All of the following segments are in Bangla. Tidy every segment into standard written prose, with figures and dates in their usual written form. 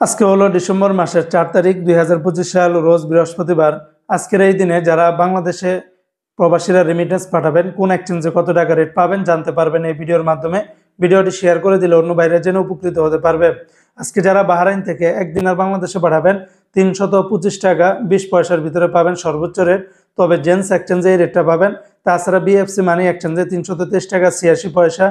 আজকে হলো ডিসেম্বর মাসের 4 তারিখ 2025 সাল, রোজ বৃহস্পতিবার। আজকের এই দিনে যারা বাংলাদেশে প্রবাসীরা রেমিটেন্স পাঠাবেন, কোন এক্সচেঞ্জে কত টাকা রেট পাবেন জানতে পারবেন এই ভিডিওর মাধ্যমে। ভিডিওটি শেয়ার করে দিলে অন্য বাইরে জেনে উপকৃত হতে পারবে। আজকে যারা বাহরাইন থেকে একদিনের বাংলাদেশে পাঠাবেন 325 টাকা 20 পয়সার ভিতরে পাবেন সর্বোচ্চ রেট। তবে জেন্স এক্সচেঞ্জে এই রেটটা পাবেন। তাছাড়া বিএফসি মানি এক্সচেঞ্জে 323 টাকা 86 পয়সা,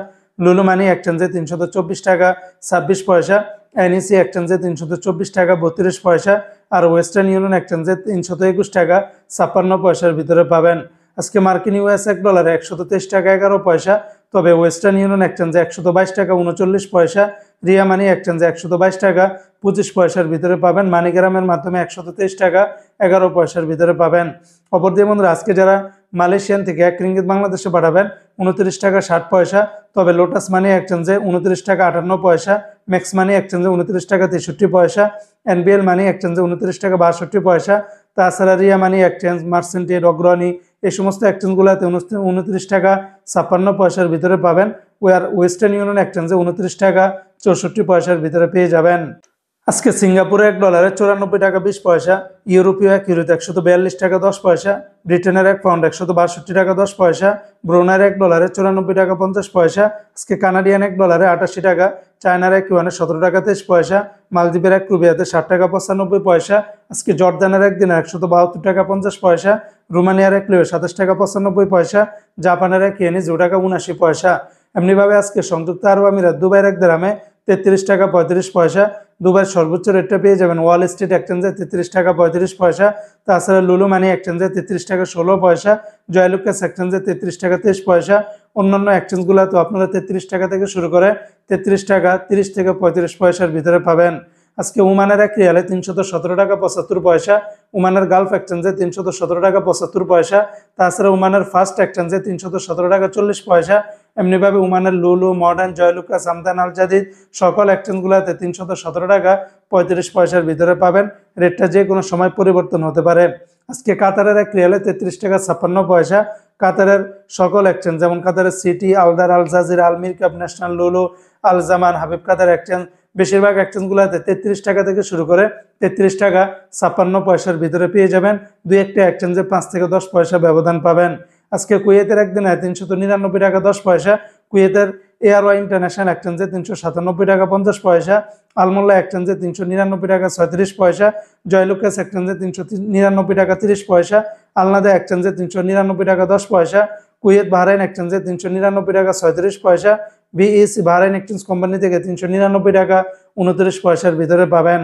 লুলু মানি এক্সচেঞ্জে 324 টাকা 26 পয়সা, এনইসি এক্সচেঞ্জে 324 টাকা 32 পয়সা, আর ওয়েস্টার্ন ইউনিয়ন এক্সচেঞ্জে 321 টাকা 56 পয়সার ভিতরে পাবেন। আজকে মার্কিন ইউএস $1 123 টাকা 11 পয়সা। তবে ওয়েস্টার্ন ইউনিয়ন এক্সচেঞ্জে 122 টাকা 39 পয়সা, রিয়া মানি এক্সচেঞ্জে 122 টাকা 25 পয়সার ভিতরে পাবেন। মানিগ্রামের মাধ্যমে 123 টাকা 11 পয়সার ভিতরে পাবেন। অপরদিকে বন্ধুরা, আজকে যারা মালয়েশিয়ান থেকে 1 রিঙ্গিত বাংলাদেশে পাঠাবেন 29 টাকা 60 পয়সা। তবে লোটাস মানি এক্সচেঞ্জে 29 টাকা 58 পয়সা, ম্যাক্স মানি এক্সচেঞ্জে 29 টাকা 63 পয়সা, এনবিএল মানি এক্সচেঞ্জে 29 টাকা 62 পয়সা। তাছাড়া রিয়া মানি এক্সচেঞ্জ, মার্সেন্টেড, অগ্রণী এই সমস্ত এক্সচেঞ্জগুলোতে 29 টাকা 56 পয়সার ভিতরে পাবেন। ওয়েস্টার্ন ইউনিয়ন এক্সচেঞ্জে 29 টাকা 64 পয়সার ভিতরে পেয়ে যাবেন। আজকে সিঙ্গাপুরে $1 94 টাকা 20 পয়সা, ইউরোপীয় ইউরোতে 142 টাকা 10 পয়সা, ব্রিটেনের £1 162 টাকা 10 পয়সা, ব্রুনাইয়ের $1 94 টাকা 50 পয়সা। আজকে কানাডিয়ান $1 88 টাকা, চায়নার $1 17 টাকা 23 পয়সা, মালদ্বীপের রুপিয়াতে 60 টাকা 95 পয়সা। আজকে জর্দানের একদিনের 172 টাকা 50 পয়সা, রোমানিয়ার লিরে 27 টাকা 95 পয়সা, জাপানের ইয়েনি 0 টাকা 79 পয়সা। এমনিভাবে আজকে সংযুক্ত আরব আমিরাত দুবাইয়ের দিরহামে 33 টাকা 35 পয়সা। দুবাইয়ের সর্বোচ্চ রেটটা পেয়ে যাবেন ওয়াল স্ট্রিট এক্সচেঞ্জে 33 টাকা 35 পয়সা। তাছাড়া লুলু মানি এক্সচেঞ্জে 33 টাকা 16 পয়সা, জয়লুকাস এক্সচেঞ্জে 33 টাকা 23 পয়সা। অন্যান্য এক্সচেঞ্জগুলো তো আপনারা 33 টাকা থেকে শুরু করে 33 টাকা 30 থেকে 35 পয়সার ভিতরে পাবেন। আজকে ওমানের রিয়ালে 317 টাকা 75 পয়সা, ওমানের গালফ এক্সচেঞ্জে 317 টাকা 75 পয়সা। তাছাড়া ওমানের ফার্স্ট এক্সচেঞ্জে 317 টাকা 40 পয়সা। এমনিভাবে ওমানের লুলু, মডার্ন, জয়লুকাস, আমদান, আল জাদিদ সকল এক্সচেঞ্জগুলোতে 317 টাকা 35 পয়সার ভিতরে পাবেন। রেটটা যে কোনো সময় পরিবর্তন হতে পারে। আজকে কাতারের রিয়ালে 33 টাকা 56 পয়সা। কাতারের সকল এক্সচেঞ্জ যেমন কাতারের সিটি, আলদার, আল জাজিরা, আল মিরকাব, ন্যাশনাল, লুলু, আল জামান, হাবিব কাতার এক্সচেঞ্জ বেশিরভাগ এক্সচেঞ্জগুলোতে 33 টাকা থেকে শুরু করে 33 টাকা 56 পয়সার ভিতরে পেয়ে যাবেন। দুই একটা এক্সচেঞ্জে 5 থেকে 10 পয়সা ব্যবধান পাবেন। আজকে কুয়েতের একদিনে 399 টাকা 10 পয়সা, কুয়েতের এয়ারওয়াই ইন্টারন্যাশনাল এক্সচেঞ্জে 397 টাকা 50 পয়সা, আলমোল্লা এক্সচেঞ্জে 399 টাকা 36 পয়সা, জয়লুকাস এক্সচেঞ্জে 399 টাকা 30 পয়সা, আলনাদা এক্সচেঞ্জে 399 টাকা 10 পয়সা, কুয়েত বাহরাইন এক্সচেঞ্জে 399 টাকা 36 পয়সা, বিইসি বাহরাইন এক্সচেঞ্জ কোম্পানি থেকে 399 টাকা 29 পয়সার ভিতরে পাবেন।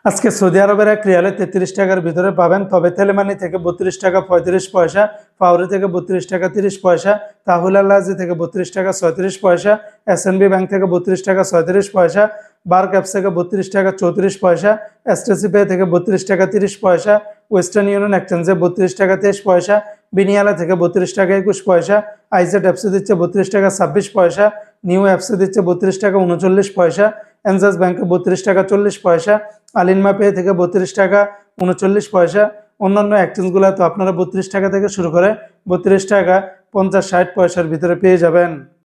আজকে সৌদি আরবের রিয়ালে 33 টাকার ভিতরে পাবেন। তবে তেলেমানি থেকে 32 টাকা 35 পয়সা, ফাউরি থেকে 32 টাকা 30 পয়সা, তাহুল আল্লাজি থেকে 32 টাকা 36 পয়সা, এসএনবি ব্যাংক থেকে 32 টাকা 36 পয়সা, বার ক্যাপস থেকে 32 টাকা 34 পয়সা, এসটিসি পে থেকে 32 টাকা 30 পয়সা, ওয়েস্টার্ন ইউনিয়ন এক্সচেঞ্জে 32 টাকা 23 পয়সা, বিনিয়ালা থেকে 32 টাকা 21 পয়সা, আইজেড এফসি দিচ্ছে 32 টাকা 26 পয়সা, নিউ এফসি দিচ্ছে 32 টাকা 39 পয়সা, এনজাস ব্যাংকে 32 টাকা 40 পয়সা, আলিনমা পে থেকে 32 টাকা 39 পয়সা। অন্যান্য এক্সচেঞ্জগুলো তো আপনারা 32 টাকা থেকে শুরু করে 32 টাকা 50-60 পয়সার ভিতরে পেয়ে যাবেন।